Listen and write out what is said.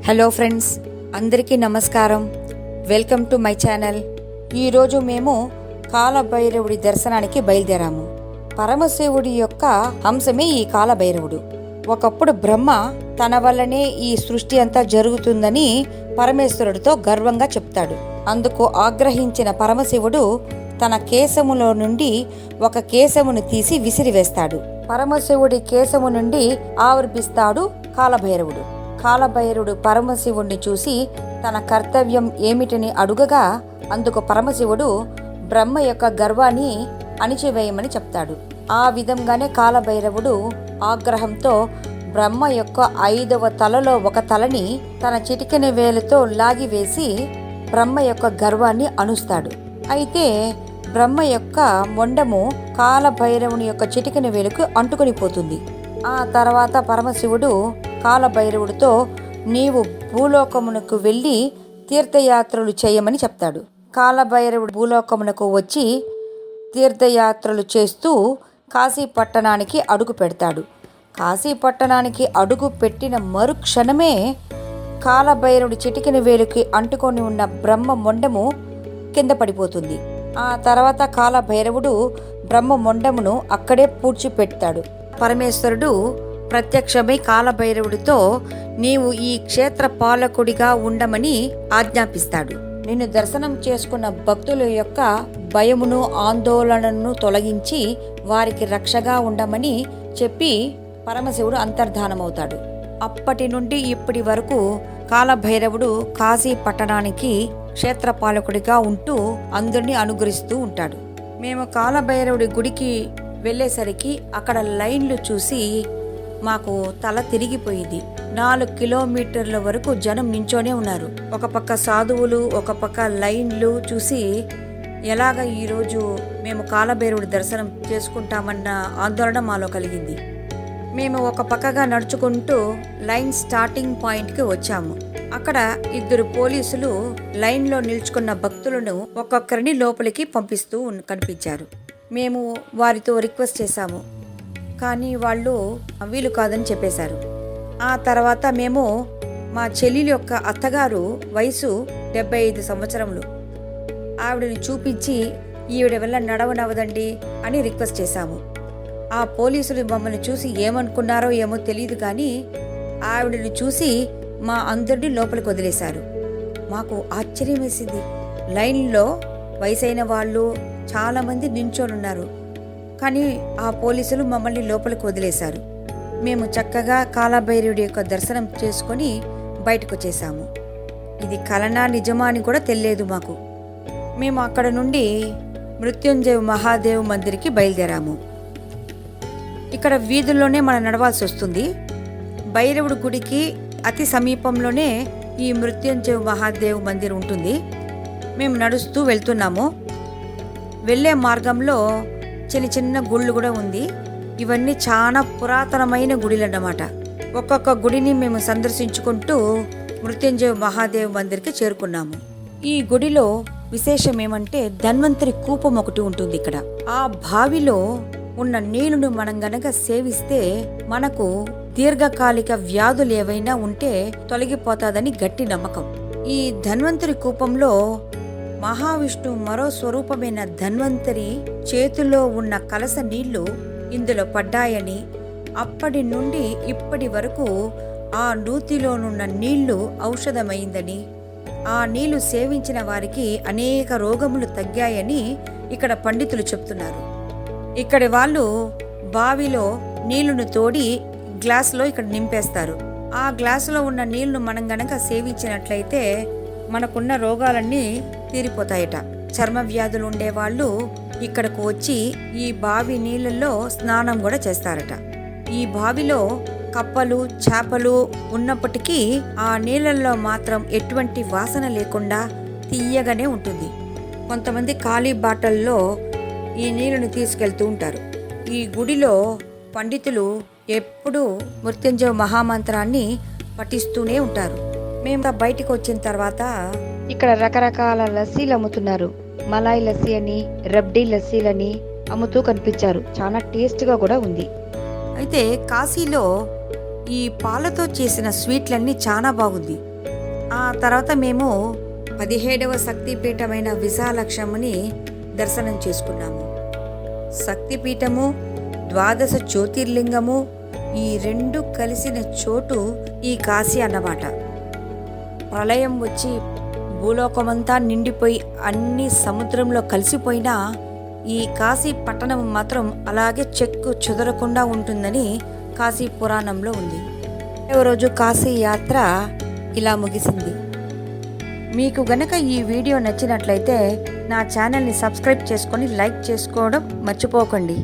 Hello friends, అందరికీ నమస్కారం. Welcome to my channel. ఈరోజు మేము కాలభైరవుడి దర్శనానికి బయలుదేరాము. పరమశివుడి యొక్క అంశమే ఈ కాలభైరవుడు. ఒకప్పుడు బ్రహ్మ తన వల్లనే ఈ సృష్టి అంతా జరుగుతుందని పరమేశ్వరుడితో గర్వంగా చెప్తాడు. అందుకు ఆగ్రహించిన పరమశివుడు తన కేశములో నుండి ఒక కేశమును తీసి విసిరివేస్తాడు. పరమశివుడి కేశము నుండి ఆవిర్భిస్తాడు కాలభైరవుడు. కాలభైరవుడు పరమశివుడిని చూసి తన కర్తవ్యం ఏమిటని అడుగగా అందుకు పరమశివుడు బ్రహ్మ యొక్క గర్వాన్ని అణిచివేయమని చెప్తాడు. ఆ విధంగానే కాలభైరవుడు ఆగ్రహంతో బ్రహ్మ యొక్క 5వ తలలో ఒక తలని తన చిటికెన వేలుతో లాగివేసి బ్రహ్మ యొక్క గర్వాన్ని అణుస్తాడు. అయితే బ్రహ్మ యొక్క మొండము కాలభైరవుని యొక్క చిటికెన వేలుకు అంటుకొని పోతుంది. ఆ తర్వాత పరమశివుడు కాలభైరవుడితో నీవు భూలోకమునకు వెళ్ళి తీర్థయాత్రలు చేయమని చెప్తాడు. కాలభైరవుడు భూలోకమునకు వచ్చి తీర్థయాత్రలు చేస్తూ కాశీ పట్టణానికి అడుగు పెడతాడు. కాశీ పట్టణానికి అడుగు పెట్టిన మరుక్షణమే కాలభైరవుడి చిటికెన వేలుకి అంటుకొని ఉన్న బ్రహ్మ మొండము కింద పడిపోతుంది. ఆ తర్వాత కాలభైరవుడు బ్రహ్మ మొండమును అక్కడే పూడ్చిపెడతాడు. పరమేశ్వరుడు ప్రత్యక్షమై కాలభైరవుడితో నీవు ఈ క్షేత్ర పాలకుడిగా ఉండమని ఆజ్ఞాపిస్తాడు. నిన్ను దర్శనం చేసుకున్న భక్తుల యొక్క భయమును ఆందోళనను తొలగించి వారికి రక్షగా ఉండమని చెప్పి పరమశివుడు అంతర్ధానమవుతాడు. అప్పటి నుండి ఇప్పటి వరకు కాలభైరవుడు కాశీ పట్టణానికి క్షేత్రపాలకుడిగా ఉంటూ అందరినీ అనుగ్రహిస్తూ ఉంటాడు. మేము కాలభైరవుడి గుడికి వెళ్ళేసరికి అక్కడ లైన్లు చూసి మాకు తల తిరిగిపోయింది. 4 కిలోమీటర్ల వరకు జనం నించోనే ఉన్నారు. ఒక పక్క సాధువులు, ఒక పక్క లైన్లు చూసి ఎలాగ ఈరోజు మేము కాలభైరవుడి దర్శనం చేసుకుంటామన్న ఆందోళన మాలో కలిగింది. మేము ఒక పక్కగా నడుచుకుంటూ లైన్ స్టార్టింగ్ పాయింట్కి వచ్చాము. అక్కడ 2 పోలీసులు లైన్లో నిల్చుకున్న భక్తులను ఒక్కొక్కరిని లోపలికి పంపిస్తూ కనిపించారు. మేము వారితో రిక్వెస్ట్ చేశాము, కానీ వాళ్ళు వీలు కాదని చెప్పేశారు. ఆ తర్వాత మేము మా చెల్లెలి యొక్క అత్తగారు వయసు 75 సంవత్సరములు ఆవిడని చూపించి ఈవిడ వల్ల నడవనవదండి అని రిక్వెస్ట్ చేశాము. ఆ పోలీసులు మమ్మల్ని చూసి ఏమనుకున్నారో ఏమో తెలియదు, కానీ ఆవిడని చూసి మా అందరినీ లోపలికి వదిలేశారు. మాకు ఆశ్చర్యం వేసింది. లైన్లో వయసైన వాళ్ళు చాలామంది నించోనున్నారు, కానీ ఆ పోలీసులు మమ్మల్ని లోపలికి వదిలేశారు. మేము చక్కగా కాలభైరవుడి యొక్క దర్శనం చేసుకొని బయటకు వచ్చేసాము. ఇది కలనా నిజమా అని కూడా తెలియదు మాకు. మేము అక్కడ నుండి మృత్యుంజయ మహాదేవ్ మందిర్కి బయలుదేరాము. ఇక్కడ వీధుల్లోనే మనం నడవాల్సి వస్తుంది. భైరవుడి గుడికి అతి సమీపంలోనే ఈ మృత్యుంజయ మహాదేవ్ మందిర్ ఉంటుంది. మేము నడుస్తూ వెళ్తున్నాము. వెళ్ళే మార్గంలో చిన్న చిన్న గుళ్ళు కూడా ఉంది. ఇవన్నీ చాలా పురాతనమైన గుడిలు అన్నమాట. ఒక్కొక్క గుడిని మేము సందర్శించుకుంటూ మృత్యుంజయ మహాదేవ్ మందిర్కి చేరుకున్నాము. ఈ గుడిలో విశేషం ఏమంటే ధన్వంతరి కూపం ఒకటి ఉంటుంది ఇక్కడ. ఆ బావిలో ఉన్న నీళ్లను మనం గనక సేవిస్తే మనకు దీర్ఘకాలిక వ్యాధులు ఏవైనా ఉంటే తొలగిపోతాదని గట్టి నమ్మకం. ఈ ధన్వంతరి కూపంలో మహావిష్ణు మరో స్వరూపమైన ధన్వంతరి చేతిలో ఉన్న కలస నీళ్లు ఇందులో పడ్డాయని, అప్పటి నుండి ఇప్పటి వరకు ఆ నూతిలోనున్న నీళ్లు ఔషధమైందని, ఆ నీళ్లు సేవించిన వారికి అనేక రోగములు తగ్గాయని ఇక్కడ పండితులు చెప్తున్నారు. ఇక్కడి వాళ్ళు బావిలో నీళ్లను తోడి గ్లాసులో ఇక్కడ నింపేస్తారు. ఆ గ్లాసులో ఉన్న నీళ్లను మనం గనక సేవించినట్లయితే మనకున్న రోగాలన్నీ తీరిపోతాయట. చర్మ వ్యాధులు ఉండేవాళ్ళు ఇక్కడకు వచ్చి ఈ బావి నీళ్ళల్లో స్నానం కూడా చేస్తారట. ఈ బావిలో కప్పలు, చేపలు ఉన్నప్పటికీ ఆ నీళ్ళల్లో మాత్రం ఎటువంటి వాసన లేకుండా తీయగానే ఉంటుంది. కొంతమంది ఖాళీ బాటల్లో ఈ నీళ్ళను తీసుకెళ్తూ ఉంటారు. ఈ గుడిలో పండితులు ఎప్పుడూ మృత్యుంజయ మహామంత్రాన్ని పఠిస్తూనే ఉంటారు. మేము బయటికి వచ్చిన తర్వాత ఇక్కడ రకరకాల లస్సీలు అమ్ముతున్నారు. మలాయ్ లస్సీ అని, రబ్డీ లస్సీలని అమ్ముతూ కనిపించారు. చాలా టేస్ట్గా కూడా ఉంది. అయితే కాశీలో ఈ పాలతో చేసిన స్వీట్లన్నీ చాలా బాగుంది. ఆ తర్వాత మేము 17వ శక్తిపీఠమైన విశాలక్షమ్మని దర్శనం చేసుకున్నాము. శక్తిపీఠము, ద్వాదశ జ్యోతిర్లింగము ఈ రెండు కలిసిన చోటు ఈ కాశీ అన్నమాట. ప్రళయం వచ్చి భూలోకమంతా నిండిపోయి అన్ని సముద్రంలో కలిసిపోయినా ఈ కాశీ పట్టణం మాత్రం అలాగే చెక్కు చెదరకుండా ఉంటుందని కాశీ పురాణంలో ఉంది. రోజు కాశీ యాత్ర ఇలా ముగిసింది. మీకు గనక ఈ వీడియో నచ్చినట్లయితే నా ఛానల్ని సబ్స్క్రైబ్ చేసుకొని లైక్ చేసుకోవడం మర్చిపోకండి.